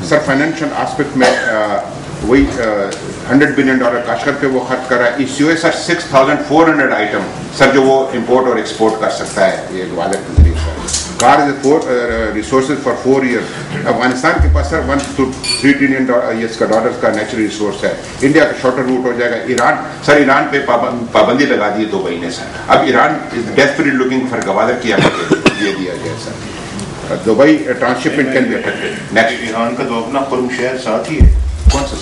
Sir financial aspect में वही $100 billion काशकर पे वो खर्च कर रहा है. इस यूएस सर 6,400 आइटम सर जो वो इंपोर्ट और एक्सपोर्ट कर सकता है ये गवादर के जरिए sir. Car resources for 4 year. Afghanistan के पास सर 1 to 3 ट्रिलियन डॉलर का नेचुरल रिसोर्स है. इंडिया का शॉर्टर रूट हो जाएगा. ईरान पे पाबंदी लगा दी 2 महीने सर. अब Iran is desperate looking for Gwadar किया दिया गया sir. Dubai transshipment can be affected. Next Iran का तो अपना खुर्म शहर साथ ही है. कौन सा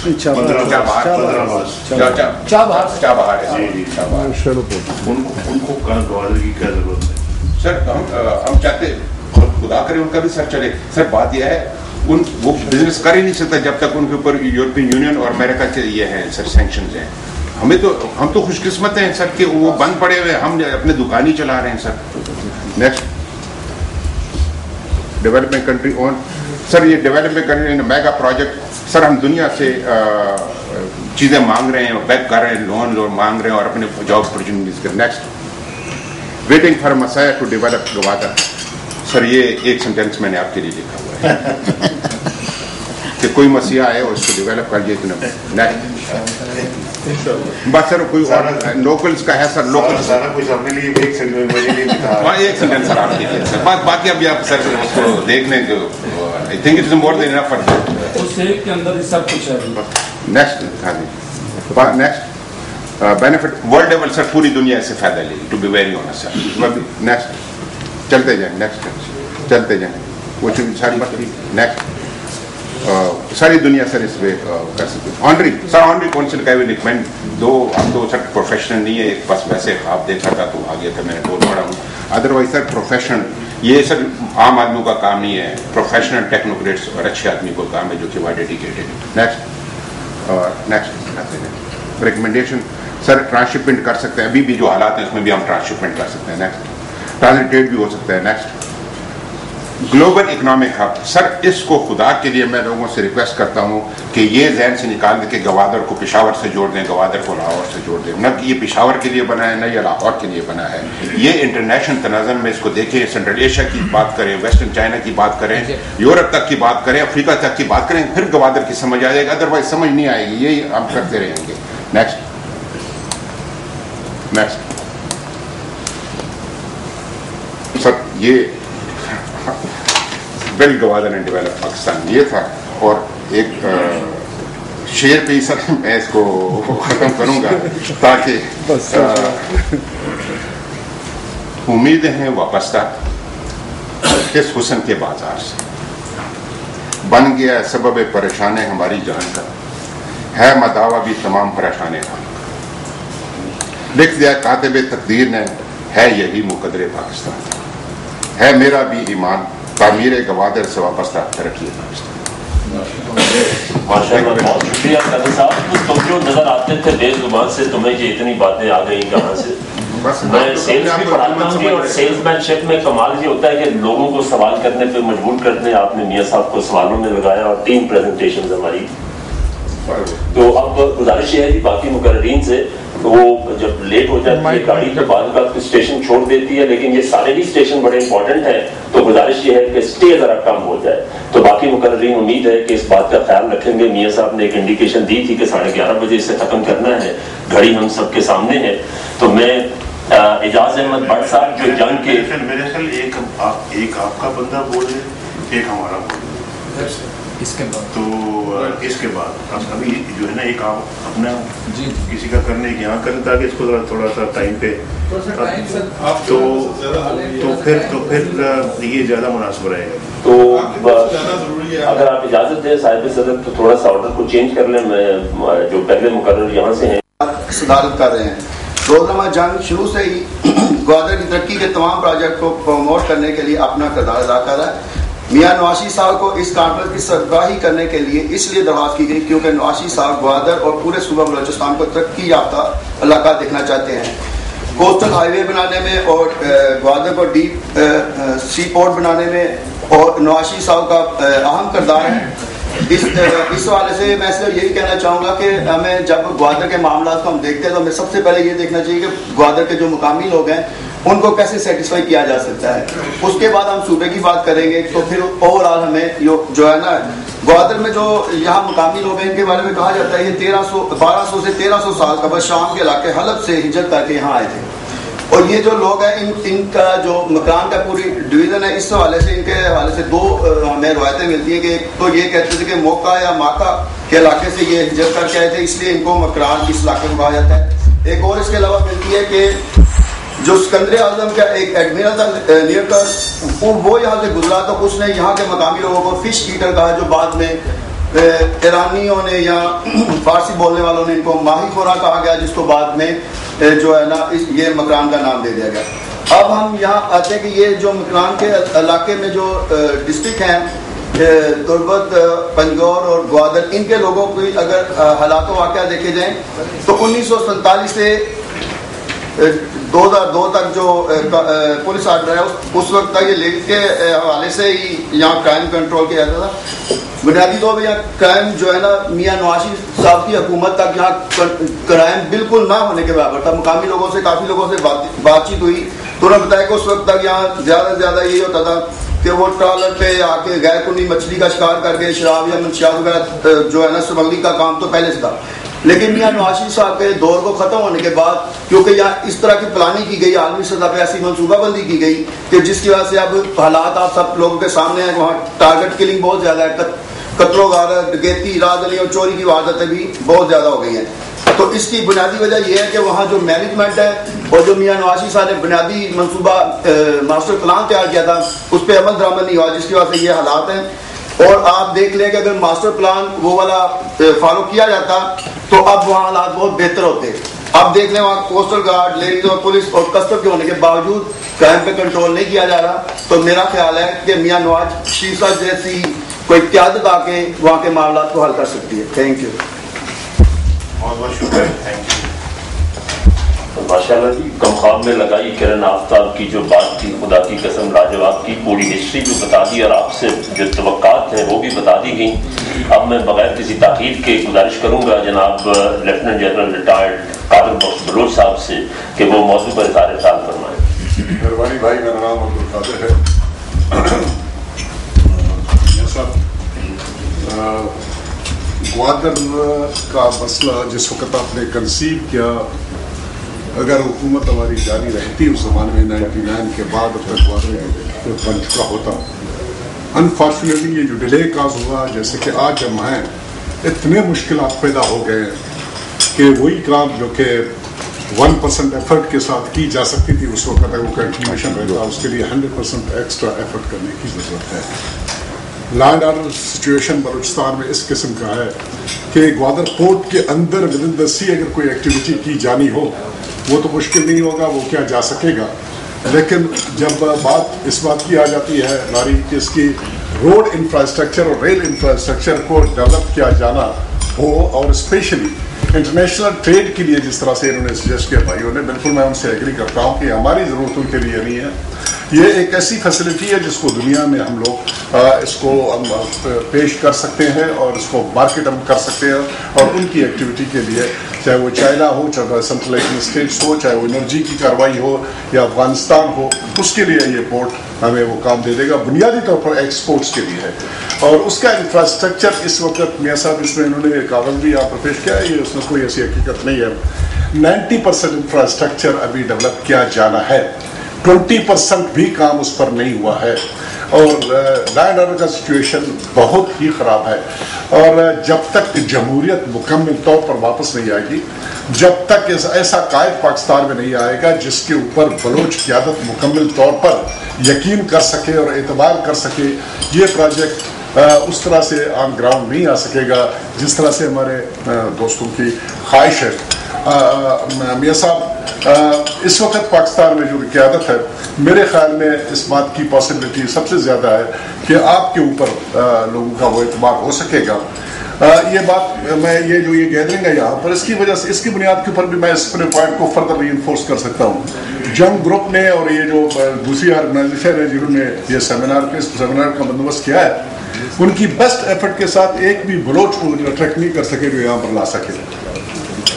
उनको गवादर की क्या जरूरत है सर. हम चाहते खुदा करे उनका भी सर चले सर. बात यह है वो बिजनेस कर ही नहीं सकता जब तक उनके ऊपर यूरोपियन यूनियन और अमेरिका के ये हैं सर सैंक्शंस हैं. हम तो खुशकिस्मत हैं सर कि वो बंद पड़े हुए हम अपने दुकान ही चला रहे हैं sir. Next developing country on sir. ये developing country mega project sir. हम दुनिया से चीज़ें मांग रहे हैं, बैक कर रहे हैं, लोन मांग रहे हैं और अपने जॉब अपॉर्चुनिटीज के. नेक्स्ट वेटिंग फॉर मसाया टू डेवलप गवादर सर. ये एक सेंटेंस मैंने आपके लिए लिखा हुआ है कि कोई मसीहा आए और उसको डेवलप कर दिए तुमने. बस सर कोई और लोकल्स का है सर. लोकल सारा कुछ अपने लिए एक सेंटेंस सर आप लीजिए सर. बाकी अभी आप सर उसको देख लें. I think it is more than enough for that. उस एक के अंदर ही सब कुछ है. नेक्स्ट हाँ जी. Next benefit world level sir. पूरी दुनिया से फायदा लेगी to be very honest sir. Next चलते जाएं. नेक्स्ट चलते जाएं. वो सारी बात. नेक्स्ट सारी दुनिया सर इस पे कर सकते. ऑनरी सर ऑनरी काउंसिल का भी रिकमेंड दो. हम तो सर प्रोफेशनल नहीं है. बस वैसे ख्वाब देखा था तो आ गया था. मैंने बोल पड़ा हूँ. अदरवाइज सर प्रोफेशनल ये सर आम आदमियों का काम नहीं है. प्रोफेशनल टेक्नोक्रेट्स और अच्छे आदमी को काम है जो कि वह डेडिकेटेड है. Next recommendation sir. ट्रांसशिपमेंट कर सकते हैं. अभी भी जो हालात हैं उसमें भी हम ट्रांसशिपमेंट कर सकते हैं. नेक्स्ट ट्रांजिट ट्रेड भी हो सकता है. Next global economic hub sir. इसको खुदा के लिए मैं लोगों से रिक्वेस्ट करता हूँ कि ये जहन से निकाल दे कि गवादर को पेशावर से जोड़ दें, गवादर को लाहौर से जोड़ दें. न कि ये पेशावर के लिए बना है न ये लाहौर के लिए बना है. ये इंटरनेशनल तनाज़ुर में इसको देखें. सेंट्रल एशिया की बात करें, वेस्टर्न चाइना की बात करें, यूरोप तक की बात करें, अफ्रीका तक की बात करें. फिर गवादर की समझ आ जाएगा. अदरवाइज समझ नहीं आएगी. यही हम करते रहेंगे. नेक्स्ट सर ये bill Gwadar and develop Pakistan ये था. और एक शेर पे ही सर मैं इसको खत्म करूंगा ताकि उम्मीदें हैं वापस्ता इस हुस्न के बाजार से. बन गया सबब परेशानी हमारी जान का. है मदावा भी तमाम परेशानी का. लिख दिया कातिब तकदीर ने. है यही मुकदरे पाकिस्तान. है मेरा भी ईमान तामीर गवादर से वापस्ता तरक्की पाकिस्तान. माशाअल्लाह बहुत शुक्रिया कादिर साहब. तुम जो नजर आते थे बेजुबान से तुम्हें ये इतनी बातें आ गई कहाँ से. मैं सेल्स भी पढ़ाता हूँ और सेल्समैनशिप में कमाल ये होता है कि लोगों को सवाल करने पे मजबूर करते. आपने मियाँ साहब को सवालों में लगाया और 3 प्रेजेंटेशन हमारी. तो अब गुजारिश है कि बाकी मुकर्रीन से वो जब लेट हो जाती है गाड़ी तो बाद का स्टेशन छोड़ देती है. लेकिन ये सारे भी स्टेशन बड़े इंपॉर्टेंट हैं. तो गुजारिश ये है कि स्टे जरा कम हो जाए. तो बाकी मुकर्रीन उम्मीद है कि इस बात का ख्याल रखेंगे. मियाँ साहब ने एक इंडिकेशन दी थी कि 11:30 बजे इसे खत्म करना है. घड़ी हम सबके सामने है. तो मैं एजाज अहमद भट्ट साहब जो जंग के मेरे ख्याल एक आपका बंदा बोले एक हमारा बोले इसके बाद. तो इसके बाद अभी जो है ना एक आप अपना जी किसी का करने यहाँ करें ताकि इसको थोड़ा सा टाइम पे तो फिर ये ज्यादा मुनासिब रहेगा. तो अगर आप इजाजत दें साहिब सदर तो थोड़ा सा ऑर्डर को चेंज कर लें. जो पहले मुकर्रर यहाँ से हैं सदारत कर रहे हैं. रोजनामा जंग शुरू से ही ग्वादर की तरक्की के तमाम प्रोजेक्ट को प्रमोट करने के लिए अपना किरदार अदा कर रहा है. मियाँ नवाशी साहब को इस कॉन्फ्रेंस की सरबराही करने के लिए इसलिए दरख्वास्त की गई क्योंकि नवाशी साहब ग्वादर और पूरे सूबा बलोचिस्तान को तरक्की याफ्ता इलाका देखना चाहते हैं. कोस्टल हाईवे बनाने में और ग्वादर को डीप सी पोर्ट बनाने में और नवाशी साहब का अहम किरदार है. इस हवाले से मैं सिर्फ यही कहना चाहूँगा कि हमें जब ग्वादर के मामला को हम देखते हैं तो हमें सबसे पहले ये देखना चाहिए कि ग्वादर के जो मुकामी लोग हैं ان کو کیسے سیٹسفائی کیا جا سکتا ہے. اس کے بعد ہم صوبے کی بات کریں گے. تو پھر اوور آل ہمیں جو ہے نا گوادر میں جو یہاں مقامی لوگ ہیں ان کے بارے میں کہا جاتا ہے یہ 1200 سے 1300 سال قبل شام کے علاقے حلب سے ہجرت کر کے یہاں آئے تھے. اور یہ جو لوگ ہیں ان کا جو مکان کا پوری ڈویژن ہے اس حوالے سے ان کے حوالے سے 2 ہمیں روایتیں ملتی ہیں کہ ایک تو یہ کہتے تھے کہ موقع یا ماکا کے علاقے سے یہ ہجرت کر کے آئے تھے اس لیے ان کو مکران اس علاقے میں کہا جاتا ہے. ایک اور اس کے علاوہ ملتی ہے کہ جو سکندر اعظم کا ایک ایڈمرل تھا نیئر کا وہ یہاں سے گزرا تو اس نے یہاں کے مقامی لوگوں کو فش ایٹر کہا جو بعد میں ایرانیوں نے یا فارسی بولنے والوں نے ان کو ماہی خورا کہا گیا جس کو بعد میں جو ہے نا یہ مکران کا نام دے دیا گیا. اب ہم یہاں آتے ہیں کہ یہ جو مکران کے علاقے میں جو ڈسٹرکٹ ہیں تربت پنجور اور گوادر ان کے لوگوں کی اگر حالات و واقعہ دیکھے جائیں تو 1947 سے 2002 تک جو پولیس آرڈر ہے اس وقت تک یہ لیڈ کے حوالے سے ہی یہاں کرائم کنٹرول کیا جاتا تھا. بنیادی طور پہ یہاں کرائم جو ہے نا میاں نواز شریف صاحب کی حکومت تک یہاں کرائم بالکل نہ ہونے کے برابر تھا. مقامی لوگوں سے کافی لوگوں سے بات چیت ہوئی تو انہوں نے بتایا کہ اس وقت تک یہاں زیادہ سے زیادہ یہی ہوتا تھا کہ وہ ٹرالر پہ آ کے غیر قانونی مچھلی کا شکار کر کے شراب یا منشیات وغیرہ جو ہے نا سمگلنگ کا کام تو پہلے سے تھا. لیکن میاں نواز شریف صاحب کے دور کو ختم ہونے کے بعد کیونکہ یہاں اس طرح کی پلاننگ کی گئی عالمی سطح پہ ایسی منصوبہ بندی کی گئی کہ جس کی وجہ سے اب حالات آپ سب لوگوں کے سامنے ہیں. وہاں ٹارگٹ کلنگ بہت زیادہ ہے, قتل و غارت, ڈکیتی, رازداری اور چوری کی وارداتیں بھی بہت زیادہ ہو گئی ہیں. تو اس کی بنیادی وجہ یہ ہے کہ وہاں جو مینجمنٹ ہے اور جو میاں نواز شریف صاحب نے بنیادی منصوبہ ماسٹر پلان تیار کیا تھا اس پہ عمل درآمد نہیں ہوا جس کی وجہ سے یہ حالات ہیں. اور آپ دیکھ لیں کہ اگر ماسٹر پلان وہ والا فالو کیا جاتا تو اب وہاں حالات بہت بہتر ہوتے. اب دیکھ لیں وہاں کوسٹل گارڈ, لیڈیز اور پولیس اور کسٹم کے ہونے کے باوجود کرائم پہ کنٹرول نہیں کیا جا رہا. تو میرا خیال ہے کہ میاں نواز شریف صاحب جیسی کوئی قیادت آ کے وہاں کے معاملات کو حل کر سکتی ہے. Thank you. بہت بہت شکریہ. Thank you. ماشاء اللہ جی کم خواب میں لگائی کرن آفتاب کی جو بات تھی خدا کی قسم لاجواب کی پوری ہسٹری جو بتا دی اور آپ سے جو توقعات ہیں وہ بھی بتا دی گئیں. اب میں بغیر کسی تاخیر کے گزارش کروں گا جناب لیفٹیننٹ جنرل ریٹائرڈ قادر بخش بلوچ صاحب سے کہ وہ موضوع پر اظہار خیال فرمائیں. مہربانی بھائی, میرا نام عبدالقادر ہے. گوادر کا مسئلہ جس وقت آپ نے کنسیو کیا اگر حکومت ہماری جاری رہتی اس زمانے میں 99 کے بعد اب تک گوادر بن چکا ہوتا. انفارچونیٹلی یہ جو ڈیلے کاز ہوا جیسے کہ آج ہم ہیں اتنے مشکلات پیدا ہو گئے ہیں کہ وہی کام جو کہ 1% ایفرٹ کے ساتھ کی جا سکتی تھی اس وقت وہ کنٹینیوشن رہتا اس کے لیے 100% ایکسٹرا ایفرٹ کرنے کی ضرورت ہے. لینڈ آرڈر سچویشن بلوچستان میں اس قسم کا ہے کہ گوادر پورٹ کے اندر ود ان دا سی اگر کوئی ایکٹیویٹی کی جانی ہو وہ تو مشکل نہیں ہوگا, وہ کیا جا سکے گا. لیکن جب بات اس بات کی آ جاتی ہے ہماری کہ اس کی روڈ انفراسٹرکچر اور ریل انفراسٹرکچر کو ڈیولپ کیا جانا ہو اور اسپیشلی انٹرنیشنل ٹریڈ کے لیے جس طرح سے انہوں نے سجیسٹ کیا بھائیوں نے, بالکل میں ان سے ایگری کرتا ہوں کہ ہماری ضرورتوں کے لیے نہیں ہے. یہ ایک ایسی فیسلٹی ہے جس کو دنیا میں ہم لوگ اس کو پیش کر سکتے ہیں اور اس کو مارکیٹ ہم کر سکتے ہیں اور ان کی ایکٹیویٹی کے لیے چاہے وہ چائنا ہو, چاہے سینٹرل ایشین اسٹیٹس ہو, چاہے وہ انرجی کی کاروائی ہو یا افغانستان ہو, اس کے لیے یہ پورٹ ہمیں وہ کام دے دے گا. بنیادی طور پر ایکسپورٹس کے لیے ہے اور اس کا انفراسٹرکچر اس وقت میاں صاحب اس میں انہوں نے کاغذ بھی یہاں پر پیش کیا ہے, یہ اس میں کوئی ایسی حقیقت نہیں ہے. 90% انفراسٹرکچر ابھی ڈیولپ کیا جانا ہے, 20% بھی کام اس پر نہیں ہوا ہے اور لینڈ آرڈر کا سچویشن بہت ہی خراب ہے. اور جب تک جمہوریت مکمل طور پر واپس نہیں آئے گی, جب تک ایسا قائد پاکستان میں نہیں آئے گا جس کے اوپر بلوچ قیادت مکمل طور پر یقین کر سکے اور اعتبار کر سکے, یہ پروجیکٹ اس طرح سے آن گراؤنڈ نہیں آ سکے گا جس طرح سے ہمارے دوستوں کی خواہش ہے. میاں صاحب اس وقت پاکستان میں جو قیادت ہے میرے خیال میں اس بات کی پاسبلٹی سب سے زیادہ ہے کہ آپ کے اوپر لوگوں کا وہ اعتبار ہو سکے گا. یہ بات میں یہ جو یہ گیدرنگ ہے یہاں پر اس کی وجہ سے اس کی بنیاد کے اوپر بھی میں اس پوائنٹ کو فردر ری انفورس کر سکتا ہوں. جنگ گروپ نے اور یہ جو دوسری آرگنائزیشن ہے جنہوں نے یہ سیمینار کا بندوبست کیا ہے ان کی بیسٹ ایفرٹ کے ساتھ ایک بھی بلوچ کو اٹریکٹ نہیں کر سکے جو یہاں پر لا سکے.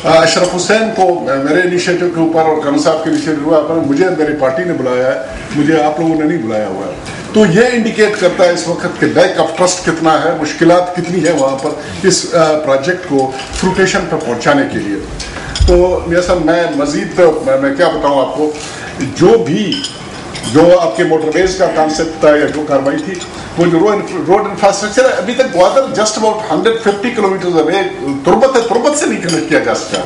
अशरफ हुसैन को मेरे इनिशिएटिव के ऊपर और खान साहब के इनिशिएटिव के ऊपर मुझे मेरी पार्टी ने बुलाया है, मुझे आप लोगों ने नहीं बुलाया हुआ है। तो ये इंडिकेट करता है इस वक्त के लैक ऑफ ट्रस्ट कितना है, मुश्किलात कितनी है वहाँ पर इस प्रोजेक्ट को फ्रूटेशन पर पहुँचाने के लिए। तो मियां साहब मैं मज़ीद मैं क्या बताऊँ आपको, जो आपके मोटरवेज का कॉन्सेप्ट था या जो कार्रवाई थी, वो जो रोड इंफ्रास्ट्रक्चर है, अभी तक Gwadar just about 150 kilometre away Turbat से नहीं कनेक्ट किया जा सका।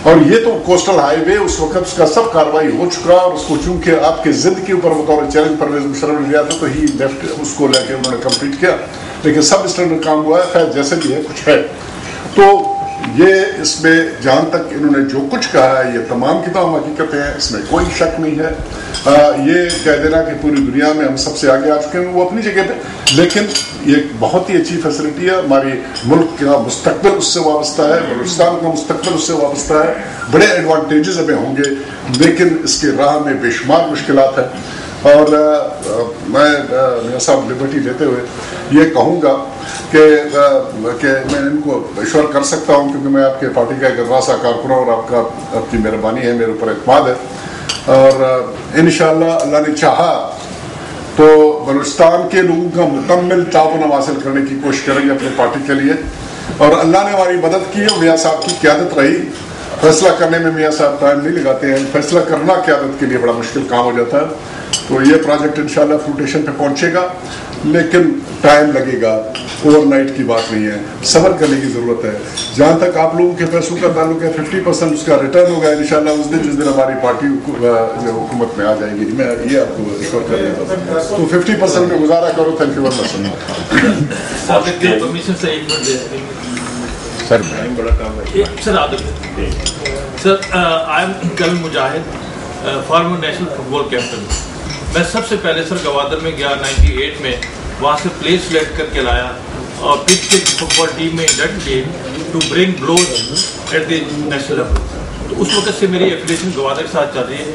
और ये तो कोस्टल हाईवे उस वक्त उसका सब कार्रवाई हो चुका, और उसको चूंकि आपके जिद के ऊपर बतौर चैलेंज परवेज मुशर्रफ ने लिया था, तो ही लेफ्ट उसको लेके उन्होंने कंप्लीट किया, लेकिन सब स्टैंडर्ड काम हुआ है। खैर जैसे भी है कुछ है, तो ये इसमें जहाँ तक इन्होंने जो कुछ कहा है ये तमाम की तमाम हकीकतें हैं, इसमें कोई शक नहीं है। ये कह देना कि पूरी दुनिया में हम सबसे आगे आ चुके हैं वो अपनी जगह पे, लेकिन ये बहुत ही अच्छी फैसिलिटी है। हमारी मुल्क का मुस्तकबिल उससे वाबस्ता है, बलूचिस्तान का मुस्तकबिल उससे वाबस्ता है, बड़े एडवांटेजेस हमें होंगे, लेकिन इसके राह में बेशुमार मुश्किलात है। और मैं साहब लिबर्टी लेते हुए ये कहूँगा कि मैं इनको इश्योर कर सकता हूँ, क्योंकि मैं आपके पार्टी का एक रासा कारकुन और आपकी मेहरबानी है, मेरे ऊपर एतमाद है, और इंशाअल्लाह अल्लाह ने चाहा तो बलूचिस्तान के लोगों का मुकम्मल ताउन हम हासिल करने की कोशिश करेंगे अपनी पार्टी के लिए। और अल्लाह ने हमारी मदद की है, मियाँ साहब की क़यादत रही। फैसला करने में मियाँ साहब टाइम नहीं लगाते हैं, फैसला करना क़यादत के लिए बड़ा मुश्किल काम हो जाता है। तो ये प्रोजेक्ट इंशाल्लाह फ्रूटेशन पे पहुंचेगा, लेकिन टाइम लगेगा, ओवरनाइट की बात नहीं है, सब्र करने की ज़रूरत है। जहाँ तक आप लोगों के पैसों का ताल्लुक है, 50% उसका रिटर्न होगा इंशाल्लाह उस दिन जिस दिन हमारी पार्टी हुकूमत में आ जाएगी। मैं ये आपको रिश्योर कर देता हूँ, तो 50% में गुजारा करो। Thank you very much sir. I am कल मुजाहिद, फॉर्मर नेशनल फुटबॉल कैप्टन। मैं सबसे पहले सर गवादर में गया 98 में, वहाँ से प्ले सिलेक्ट करके लाया और पिच के फुटबॉल टीम में इंडक्ट किए to bring glories at the national level. तो उस वक्त से मेरी एफिलिएशन गवादर के साथ चल रही है।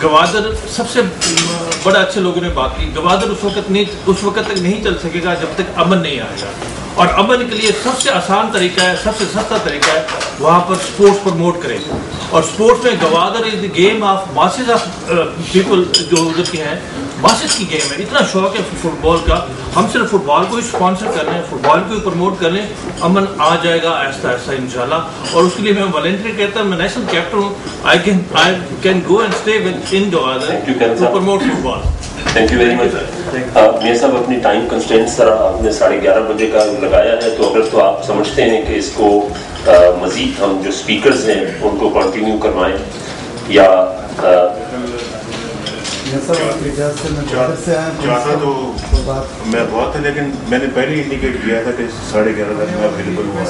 गवादर सबसे बड़ा अच्छे लोगों ने बात की, गवादर उस वक्त तक नहीं चल सकेगा जब तक अमन नहीं आएगा, और अमन के लिए सबसे आसान तरीका है, सबसे सस्ता तरीका है, वहाँ पर स्पोर्ट्स प्रमोट करें। और स्पोर्ट्स में Gwadar is the game of masses of people, जो उधर के हैं मासेस की गेम है। इतना शौक है फुटबॉल का, हम सिर्फ फुटबॉल को ही स्पॉन्सर कर रहे हैं, फुटबॉल को ही प्रमोट कर रहे हैं, अमन आ जाएगा ऐसा ऐसा इंशाल्लाह। और उसके लिए मैं वॉलंटियर कहता हूँ, मैं नेशनल कैप्टन हूँ, I can go and stay with in Gwadar to promote football. Thank you very much. मियां साहब अपनी टाइम कंस्टेंट्स आपने 11:30 बजे का लगाया है, तो अगर तो आप समझते हैं कि इसको मजीद हम जो स्पीकर्स हैं उनको कंटिन्यू करवाएं या चाहता तो मैं बहुत है, लेकिन मैंने पहले इंडिकेट किया था कि 11:30 तक मैं अवेलेबल हुआ,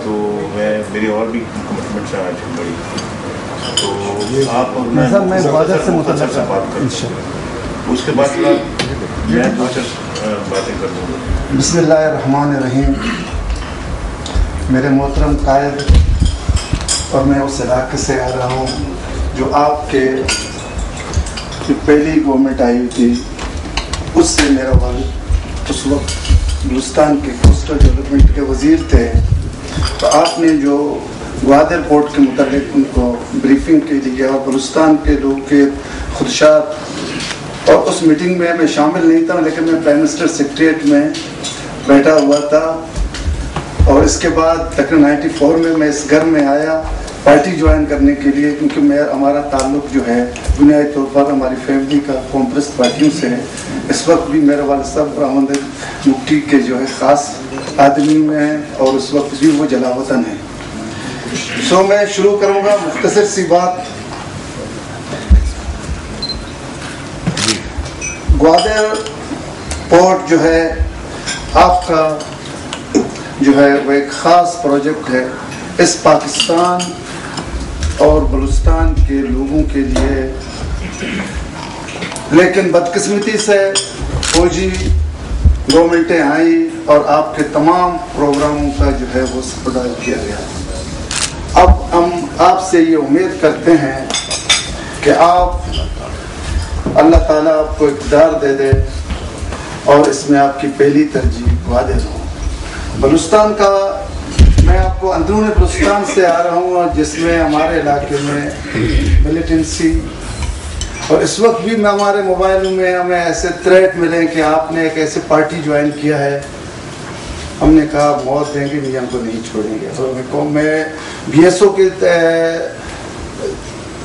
तो मेरी और भी कमिटमेंट्स हैं आज बड़ी, तो आप और मैं मुख्तसर से बात करें, उसके बाद मैं 2-4 बातें कर दूँगा। बिस्मिल्लाहिर्रहमानिर्रहीम। मेरे मोहतरम कायद, और मैं उस इलाके से आ रहा हूँ जो आपके जो पहली गवर्नमेंट आई हुई थी उससे मेरा वालिद उस वक्त बलूचिस्तान के कोस्टल डेवलपमेंट के वजीर थे। तो आपने जो ग्वादर पोर्ट के मुताबिक उनको ब्रीफिंग के लिए और बलूचिस्तान के लोग के खुदशात, और उस मीटिंग में मैं शामिल नहीं था, लेकिन मैं प्राइम मिनिस्टर सेक्रेटरीट में बैठा हुआ था। और इसके बाद तकरीबन 94 में मैं इस घर में आया पार्टी ज्वाइन करने के लिए, क्योंकि हमारा ताल्लुक जो है बुनियादी तौर पर हमारी फैमिली का कॉम्प्रेस्ट पार्टियों से है। इस वक्त भी मेरे वाले साहब रहमद मुफ्ती के जो है ख़ास आदमी में हैं, और उस वक्त भी वो जलावतन है। सो मैं शुरू करूँगा मुख्तसर सी बात। ग्वादर पोर्ट जो है आपका जो है वो एक ख़ास प्रोजेक्ट है इस पाकिस्तान और बलूचिस्तान के लोगों के लिए, लेकिन बदकिस्मती से फौजी गवर्नमेंटें आई और आपके तमाम प्रोग्रामों का जो है वो सफाया किया गया। अब हम आपसे ये उम्मीद करते हैं कि आप अल्लाह ताला आपको इक़्तिदार दे दे और इसमें आपकी पहली तरजीह ग्वादर हो। बलूचिस्तान का मैं आपको अंदरूनी बलूचिस्तान से आ रहा हूँ, जिसमें हमारे इलाके में मिलिटेंसी और इस वक्त भी मैं हमारे मोबाइल में हमें ऐसे थ्रेट मिले कि आपने एक ऐसे पार्टी ज्वाइन किया है। हमने कहा मौत देंगे नहीं, हमको नहीं छोड़ेंगे। तो मैं BSO की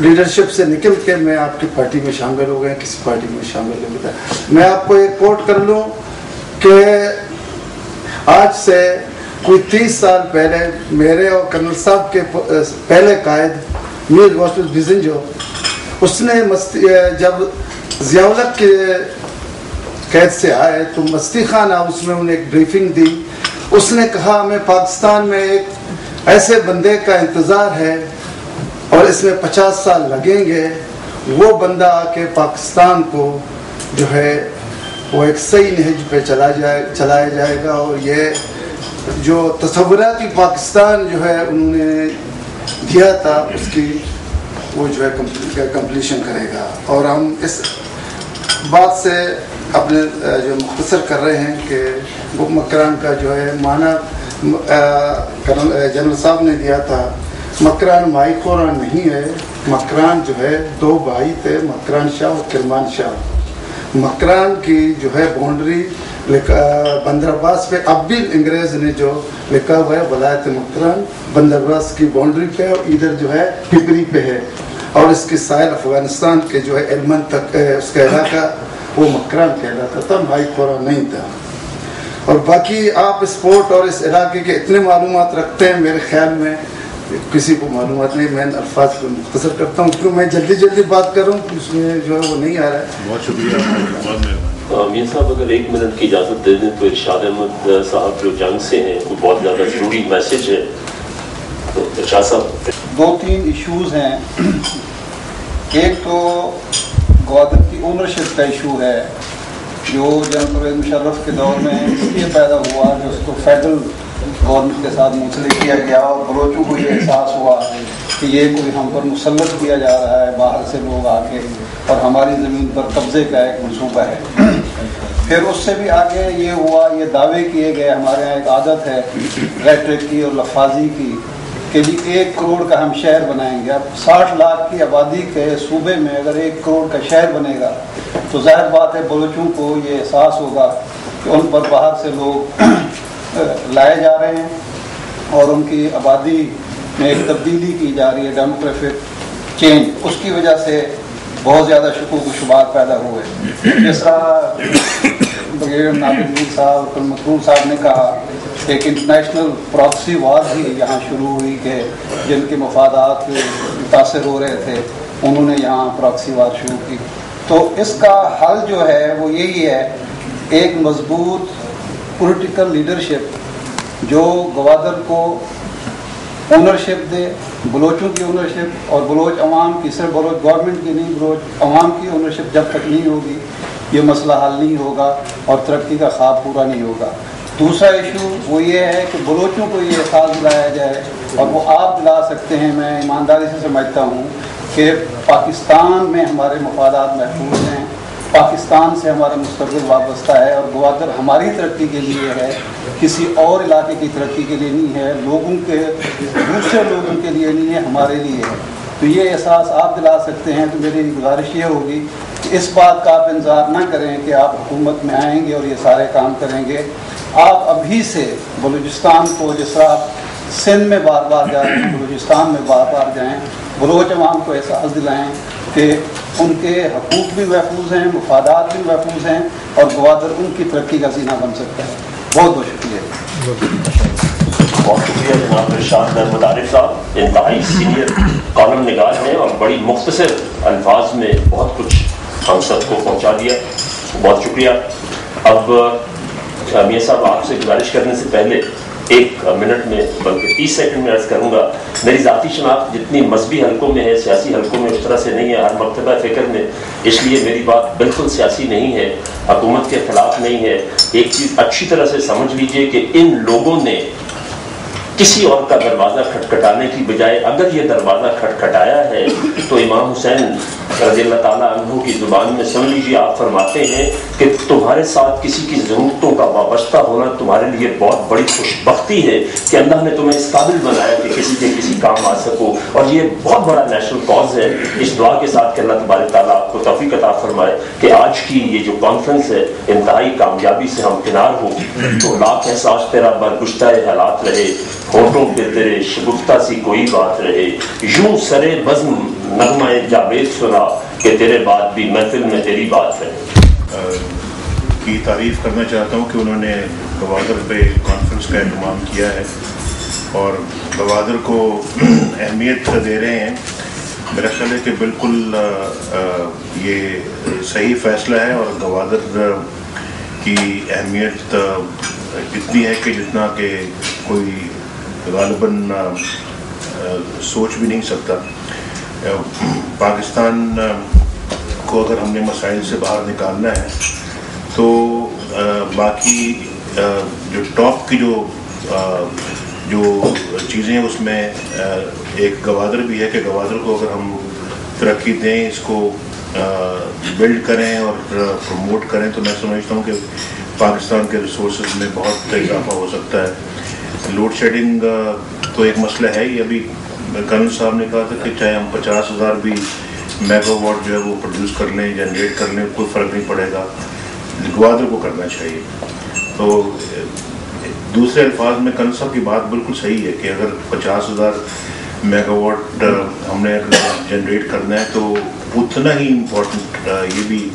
लीडरशिप से निकल के मैं आपकी पार्टी में शामिल हो गए, किसी पार्टी में शामिल हो गया। मैं आपको एक कोट कर लूँ कि आज से कोई 30 साल पहले मेरे और कर्नल साहब के पहले कायद मीर गौसुल बिजंजो, उसने जब ज़ियाउल-हक के कैद से आए तो मस्ती खान हाउस में उन्हें एक ब्रीफिंग दी। उसने कहा हमें पाकिस्तान में एक ऐसे बंदे का इंतज़ार है और इसमें 50 साल लगेंगे, वो बंदा आके पाकिस्तान को जो है वो एक सही नहज पे चलाया जाएगा और ये जो तसव्वुराती पाकिस्तान जो है उन्होंने दिया था उसकी वो जो है कंप्लीशन करेगा। और हम इस बात से अपने जो मुख्तसर कर रहे हैं कि बुक मकरान का जो है माना जनरल साहब ने दिया था, मकरान माई खोरान नहीं है, मकरान जो है 2 भाई थे, मकरान शाह और किरमान शाह। मकरान की जो है बाउंड्री बंदरबास पे अब भी अंग्रेज ने जो लिखा हुआ है वलायत मकरान बंदरबास की बाउंड्री पे और इधर जो है पिपरी पे है और इसके साहिल अफगानिस्तान के जो है एलमन तक उसका इलाका वो मकरान कहलाता था, भाई खोरा नहीं था। और बाकी आप इस पोर्ट और इस इलाके के इतने मालूमात रखते हैं, मेरे ख्याल में किसी को मालूमात नहीं। मैं अल्फाज को मुख्तसर करता हूँ क्योंकि मैं जल्दी बात करूँ उसमें जो है वो नहीं आ रहा है। बहुत शुक्रिया मीर साहब, अगर 1 मिनट की इजाज़त दे दें तो इरशाद अहमद साहब जो जंग से हैं वो बहुत ज़्यादा ज़रूरी मैसेज है। तो इरशाद साहब, 2-3 इश्यूज़ हैं। एक तो ग्वादर की ओनरशिप का इशू है जो जनरल परवेज़ मुशर्रफ के दौर में इसलिए पैदा हुआ कि उसको फेडरल गवर्नमेंट के साथ मुंसलिक किया गया और बलोचों को ये एहसास हुआ कि ये कोई हम पर मुसल्लत किया जा रहा है बाहर से लोग आके और हमारी ज़मीन पर कब्ज़े का एक मनसूबा है। फिर उससे भी आगे ये हुआ, ये दावे किए गए, हमारे यहाँ एक आदत है रेटरिक की और लफाजी की कि जी 1 करोड़ का हम शहर बनाएंगे। अब 60 लाख की आबादी के सूबे में अगर 1 करोड़ का शहर बनेगा तो जाहिर बात है बलोचों को ये एहसास होगा कि उन पर बाहर से लोग लाए जा रहे हैं और उनकी आबादी में एक तब्दीली की जा रही है, डेमोग्राफिक चेंज। उसकी वजह से बहुत ज़्यादा शुकूक व शुबार पैदा हुए। जिस तरह ब्रिगेडियर नादिर साहब और मकरूर साहब ने कहा, एक इंटरनेशनल प्रॉक्सी वार भी यहाँ शुरू हुई कि जिनके मफादात मुतासर हो रहे थे उन्होंने यहाँ प्रॉक्सी वार शुरू की। तो इसका हल जो है वो यही है, एक मजबूत पॉलिटिकल लीडरशिप जो गवादर को ओनरशिप दे, बलोचों की ओनरशिप और बलोच अवाम की, सिर्फ बलोच गवर्नमेंट की नहीं, बलोच अवाम की ओनरशिप जब तक नहीं होगी ये मसला हल नहीं होगा और तरक्की का ख्वाब पूरा नहीं होगा। दूसरा इशू वो ये है कि बलोचों को ये एहसास दिलाया जाए और वो आप दिला सकते हैं, मैं ईमानदारी से समझता हूँ कि पाकिस्तान में हमारे मफादात महफूज हैं, पाकिस्तान से हमारा मुस्तक़बिल वाबस्ता है और गवादर हमारी तरक्की के लिए है, किसी और इलाके की तरक्की के लिए नहीं है, लोगों के दूसरे लोगों के लिए नहीं है, हमारे लिए है। तो ये एहसास आप दिला सकते हैं। तो मेरी गुजारिश ये होगी कि इस बात का आप इंतज़ार ना करें कि आप हुकूमत में आएंगे और ये सारे काम करेंगे। आप अभी से बलूचिस्तान को, जिस तरह आप सिंध में बार बार जा रहे हैं, बलूचिस्तान में बार बार जाएँ, बलोच अवाम को एहसास दिलाएँ कि उनके हकूक़ भी महफूज हैं, मफादात भी महफूज हैं और गवादर उनकी तरक्की का ज़ीना बन सकता है। बहुत बहुत शुक्रिया। बहुत शुक्रिया जनाब इरशाद अहमद आरिफ साहब, इंतहाई सीनियर कॉलम निगार हैं और बड़ी मुख्तसर अल्फाज में बहुत कुछ हम सबको पहुँचा दिया। बहुत शुक्रिया। अब मियां साहब, आपसे गुजारिश करने से पहले 1 मिनट में बल्कि 30 सेकंड में अर्ज़ करूँगा, मेरी ज़ाती शनाख्त जितनी मजहबी हलकों में है, सियासी हलकों में उस तरह से नहीं है, हर मरतबा फ़िक्र में, इसलिए मेरी बात बिल्कुल सियासी नहीं है, हुकूमत के ख़िलाफ़ नहीं है। एक चीज़ अच्छी तरह से समझ लीजिए कि इन लोगों ने किसी और का दरवाज़ा खटखटाने की बजाय अगर ये दरवाज़ा खटखटाया है तो इमाम हुसैन رضی اللہ تعالیٰ عنہ کی زبان میں سن لیجیے، آپ فرماتے ہیں کہ تمہارے ساتھ کسی کی ضرورتوں کا وابستہ ہونا تمہارے لیے بہت بڑی خوش بختی ہے کہ اللہ نے تمہیں اس قابل بنایا کہ کسی کے کسی کام آ سکو، اور یہ بہت بڑا نیشنل کاز ہے۔ اس دعا کے ساتھ کہ اللہ تبارک تعالیٰ آپ کو توفیق عطا فرمائے کہ آج کی یہ جو کانفرنس ہے انتہائی کامیابی سے ہم کنار ہو، تو لاکھ احساس تیرا برگشتہ حالات رہے، ہوٹوں پہ تیرے شگفتہ سی کوئی بات رہے، یوں سرے بزم نغمہ جاوید سنا کہ تیرے بعد بھی محفل میں تیری بات رہے۔ کی تعریف کرنا چاہتا ہوں کہ انہوں نے گوادر پہ کانفرنس کا اہتمام کیا ہے اور گوادر کو اہمیت دے رہے ہیں۔ میرا خیال ہے کہ بالکل یہ صحیح فیصلہ ہے، اور گوادر کی اہمیت اتنی ہے کہ جتنا کہ کوئی غالباً سوچ بھی نہیں سکتا۔ پاکستان کو اگر ہم نے مسائل سے باہر نکالنا ہے تو باقی جو ٹاپ کی جو چیزیں اس میں ایک گوادر بھی ہے کہ گوادر کو اگر ہم ترقی دیں، اس کو بلڈ کریں اور پروموٹ کریں، تو میں سمجھتا ہوں کہ پاکستان کے ریسورسز میں بہت اضافہ ہو سکتا ہے۔ لوڈ شیڈنگ تو ایک مسئلہ ہے ہی، ابھی کرنل صاحب نے کہا تھا کہ چاہے ہم 50,000 بھی میگا واٹ جو ہے وہ پروڈیوس کر لیں، جنریٹ کر لیں، کوئی فرق نہیں پڑے گا، گوادر کو کرنا چاہیے۔ تو دوسرے الفاظ میں کرنل صاحب کی بات بالکل صحیح ہے کہ اگر 50,000 میگا واٹ ہم نے جنریٹ کرنا ہے تو اتنا ہی امپورٹنٹ یہ بھی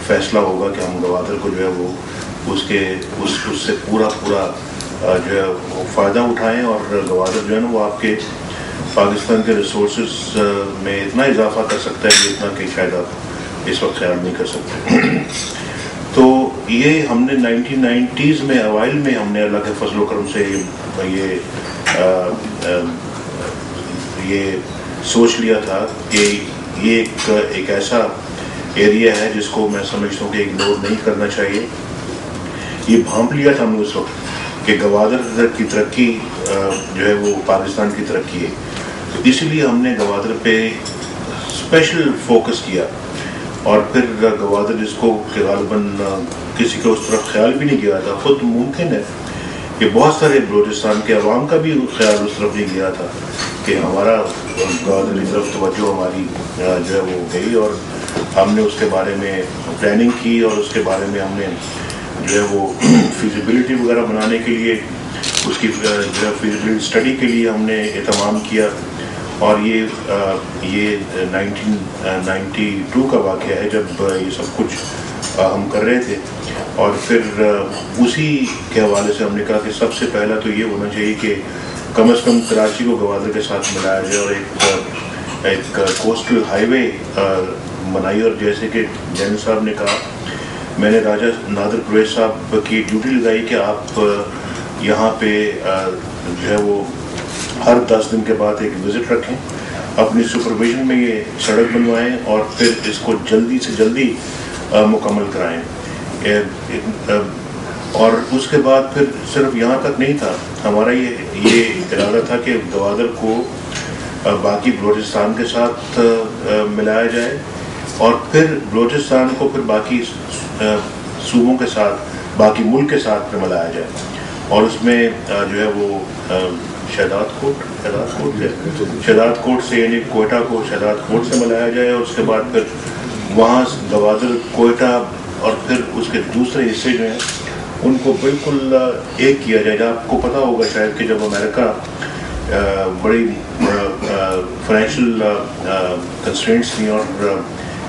فیصلہ ہوگا کہ ہم گوادر کو جو ہے وہ اس سے پورا جو ہے وہ فائدہ اٹھائیں، اور گوادر جو ہے نا وہ آپ کے پاکستان کے ریسورسز میں اتنا اضافہ کر سکتا ہے کہ اتنا کہ شاید آپ اس وقت خیال نہیں کر سکتے۔ تو یہ ہم نے 1990s میں اوائل میں ہم نے اللہ کے فضل و کرم سے یہ سوچ لیا تھا کہ یہ ایک ایسا ایریا ہے جس کو میں سمجھتا ہوں کہ اگنور نہیں کرنا چاہیے۔ یہ بھانپ لیا تھا ہم نے اس وقت کہ گوادر کی ترقی جو ہے وہ پاکستان کی ترقی ہے، تو اس لیے ہم نے گوادر پہ اسپیشل فوکس کیا، اور پھر گوادر جس کو کہ غالباً کسی کا اس طرف خیال بھی نہیں گیا تھا، خود ممکن ہے کہ بہت سارے بلوچستان کے عوام کا بھی خیال اس طرف نہیں گیا تھا کہ ہمارا گوادر کی طرف توجہ ہماری جو ہے وہ گئی، اور ہم نے اس کے بارے میں پلاننگ کی، اور اس کے بارے میں ہم نے جو ہے وہ فیزیبلٹی وغیرہ بنانے کے لیے اس کی جو ہے فیزیبلٹی اسٹڈی کے لیے ہم نے اہتمام کیا، اور یہ 1992 کا واقعہ ہے جب یہ سب کچھ ہم کر رہے تھے، اور پھر اسی کے حوالے سے ہم نے کہا کہ سب سے پہلا تو یہ ہونا چاہیے کہ کم از کم کراچی کو گوادر کے ساتھ ملایا جائے، اور ایک کوسٹل ہائی وے بنائی، اور جیسے کہ جین صاحب نے کہا، میں نے راجہ نادر پرویز صاحب کی ڈیوٹی لگائی کہ آپ یہاں پہ جو ہے وہ ہر 10 دن کے بعد ایک وزٹ رکھیں، اپنی سپرویژن میں یہ سڑک بنوائیں، اور پھر اس کو جلدی سے جلدی مکمل کرائیں۔ اور اس کے بعد پھر صرف یہاں تک نہیں تھا، ہمارا یہ ارادہ تھا کہ گوادر کو باقی بلوچستان کے ساتھ ملایا جائے، اور پھر بلوچستان کو پھر باقی صوبوں کے ساتھ، باقی ملک کے ساتھ ملایا جائے، اور اس میں جو ہے وہ شہداد کوٹ سے یعنی کوئٹہ کو شہداد کوٹ سے ملایا جائے، اور اس کے بعد پھر وہاں گوادر، کوئٹہ اور پھر اس کے دوسرے حصے جو ہیں ان کو بالکل ایک کیا جائے۔ آپ کو پتہ ہوگا شاید کہ جب امریکہ بڑی فائنینشیل کنسٹرینٹس تھیں، اور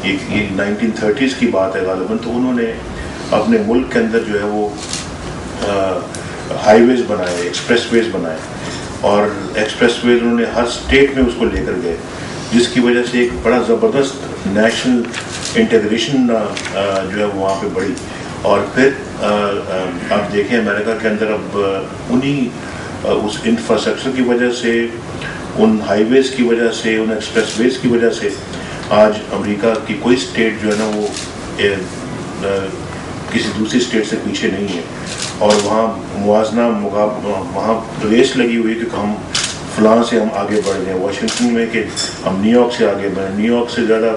یہ 1930s کی بات ہے غالباً، تو انہوں نے اپنے ملک کے اندر جو ہے وہ ہائی ویز بنائے، ایکسپریس ویز بنائے، اور ایکسپریس ویز انہوں نے ہر اسٹیٹ میں اس کو لے کر گئے، جس کی وجہ سے ایک بڑا زبردست نیشنل انٹیگریشن جو ہے وہاں پہ بڑھی۔ اور پھر آپ دیکھیں امریکہ کے اندر اب اس انفراسٹرکچر کی وجہ سے، ان ہائی ویز کی وجہ سے، ان ایکسپریس ویز کی وجہ سے آج امریکہ کی کوئی اسٹیٹ جو ہے نا وہ کسی دوسری اسٹیٹ سے پیچھے نہیں ہے، اور وہاں موازنہ وہاں ریس لگی ہوئی ہے کہ ہم फलां से हम आगे बढ़ जाएं, वाशिंगटन में कि हम न्यूयॉर्क से आगे बढ़ें, न्यूयॉर्क से ज़्यादा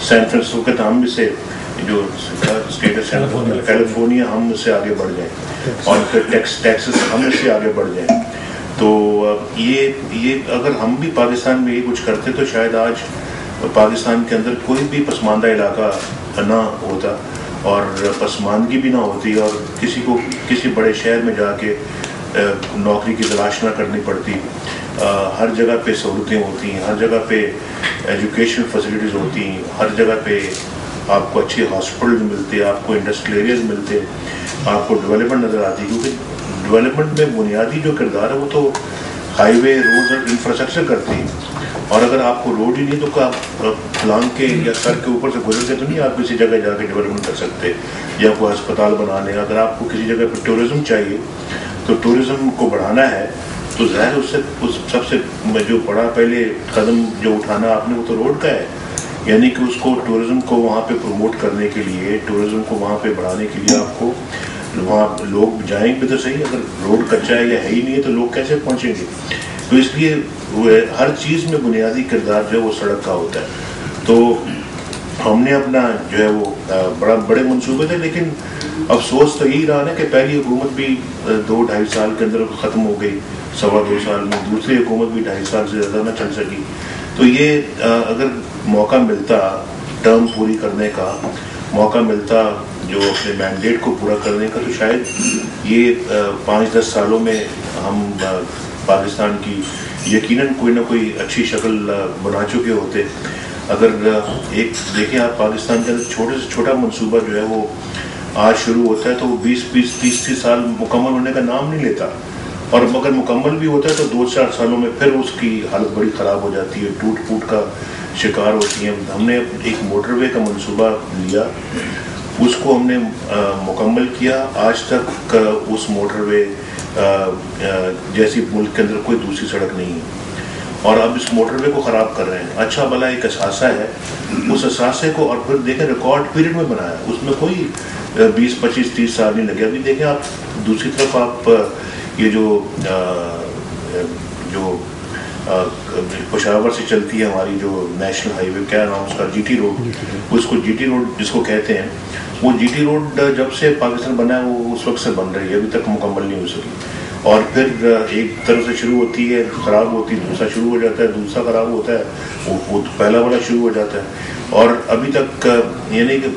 सैन फ्रांसिस्को के हम में से जो स्टेट है कैलिफोर्निया हम उससे आगे बढ़ जाएं और फिर टेक्सास हम इससे आगे बढ़ जाएं। तो ये अगर हम भी पाकिस्तान में ये कुछ करते तो शायद आज पाकिस्तान के अंदर कोई भी पसमानदा इलाका ना होता और पसमानदगी भी ना होती और किसी को किसी बड़े शहर में जाके नौकरी की तलाश ना करनी पड़ती। हर जगह पे सहूलतें होती हैं, हर जगह पे एजुकेशन फैसिलिटीज़ होती हैं, हर जगह पे आपको अच्छे हॉस्पिटल मिलते हैं, आपको इंडस्ट्रियल एरियाज मिलते हैं, आपको डेवलपमेंट नज़र आती है। क्योंकि डेवलपमेंट में बुनियादी जो किरदार है वो तो हाईवे रोड और इंफ्रास्ट्रक्चर करती है और अगर आपको रोड ही नहीं तो आप फलांग के या सड़क के ऊपर से गुजर के तो नहीं आप किसी जगह जाके डेवलपमेंट कर सकते या कोई अस्पताल बनाने। अगर आपको किसी जगह पर टूरिज्म चाहिए तो टूरिज्म को बढ़ाना है तो ज़ाहिर उससे उस सबसे जो बड़ा पहले कदम जो उठाना आपने वो तो रोड का है, यानी कि उसको टूरिज्म को वहाँ पे प्रमोट करने के लिए, टूरिज्म को वहाँ पे बढ़ाने के लिए आपको वहाँ लोग जाएंगे भी तो सही, अगर रोड कच्चा है या है ही नहीं है तो लोग कैसे पहुँचेंगे। तो इसलिए हर चीज़ में बुनियादी किरदार जो है वो सड़क का होता है। तो हमने अपना जो है वो बड़े मंसूबे थे, लेकिन अफसोस तो यही रहा ना कि पहली हुकूमत भी 2-2.5 साल के अंदर ख़त्म हो गई, 2.25 साल में दूसरी हुकूमत भी 2.5 साल से ज़्यादा ना चल सकी। तो ये अगर मौका मिलता टर्म पूरी करने का, मौका मिलता जो अपने मैंडेट को पूरा करने का, तो शायद ये 5-10 सालों में हम पाकिस्तान की यकीनन कोई ना कोई अच्छी शक्ल बना चुके होते। अगर एक देखें आप पाकिस्तान के अंदर छोटे से छोटा मंसूबा जो है वो आज शुरू होता है तो वो 20-30 साल मुकम्मल होने का नाम नहीं लेता और अगर मुकम्मल भी होता है तो 2-4 सालों में फिर उसकी हालत बड़ी ख़राब हो जाती है, टूट फूट का शिकार होती है। हमने एक मोटरवे का मंसूबा लिया, उसको हमने मुकम्मल किया। आज तक उस मोटरवे जैसी मुल्क के अंदर कोई दूसरी सड़क नहीं है और अब इस मोटरवे को ख़राब कर रहे हैं। अच्छा भला एक असासा है, उस असासे को और फिर देखें रिकॉर्ड पीरियड में बनाया, उसमें कोई 20-25-30 साल नहीं लगे। अभी देखें आप दूसरी तरफ आप ये जो पेशावर से चलती है हमारी जो नेशनल हाईवे, क्या नाम उसका, जीटी रोड, उसको जीटी रोड जिसको कहते हैं, वो जीटी रोड जब से पाकिस्तान बना है वो उस वक्त से बन रही है, अभी तक मुकम्मल नहीं हो सकी। और फिर एक तरफ से शुरू होती है ख़राब होती है, दूसरा शुरू हो जाता है, दूसरा ख़राब होता है, वो पहला वाला शुरू हो जाता है। और अभी तक यानी कि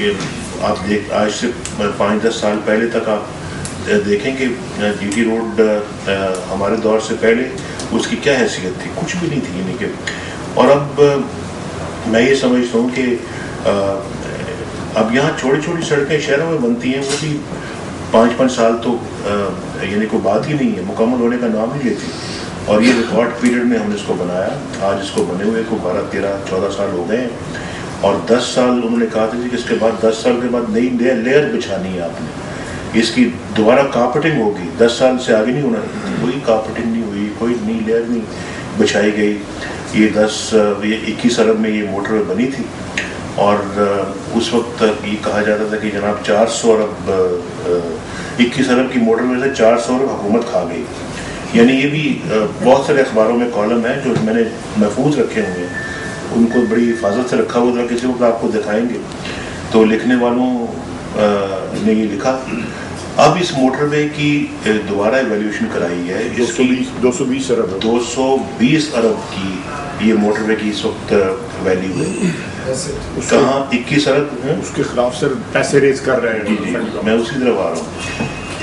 ये आप देख आज से 5-10 साल पहले तक आप देखेंगे जीटी रोड हमारे दौर से पहले उसकी क्या हैसियत थी, कुछ भी नहीं थी। यानी कि और अब मैं ये समझता हूँ कि अब यहाँ छोटी छोटी सड़कें शहरों में बनती हैं, वो भी 5-5 साल तो यानी कोई बात ही नहीं है, मुकम्मल होने का नाम नहीं लेती। और ये रिकॉर्ड पीरियड में हमने इसको बनाया, आज इसको बने हुए को 12-13-14 साल हो गए हैं और 10 साल उन्होंने कहा था कि इसके बाद 10 साल के बाद नई लेयर बिछानी है आपने, इसकी दोबारा कार्पेटिंग होगी। 10 साल से आगे नहीं होना, कोई कार्पेटिंग नहीं हुई, कोई नई लेयर नहीं बिछाई गई। ये 21 अरब में ये मोटरवे बनी थी और उस वक्त ये कहा जाता था कि जनाब 400 अरब 21 अरब की मोटरवे से 400 अरब हुकूमत खा गई। यानी ये भी बहुत सारे अखबारों में कॉलम है जो मैंने महफूज रखे हुए हैं, उनको बड़ी हिफाजत से रखा हुआ था, किसी वक्त आपको दिखाएंगे। तो लिखने वालों ने ये लिखा, अब इस मोटरवे की दोबारा एवेल्यूएशन कराई है, इसकी 220 अरब 220 अरब की ये मोटरवे की इस वक्त वैल्यू है। कहाँ 21 अरब है, उसके खिलाफ से पैसे रेज कर रहे हैं। जी मैं उसी तरफ आ रहा हूँ।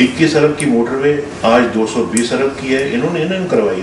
21 अरब की मोटरवे आज 220 अरब की है, इन्होंने करवाई।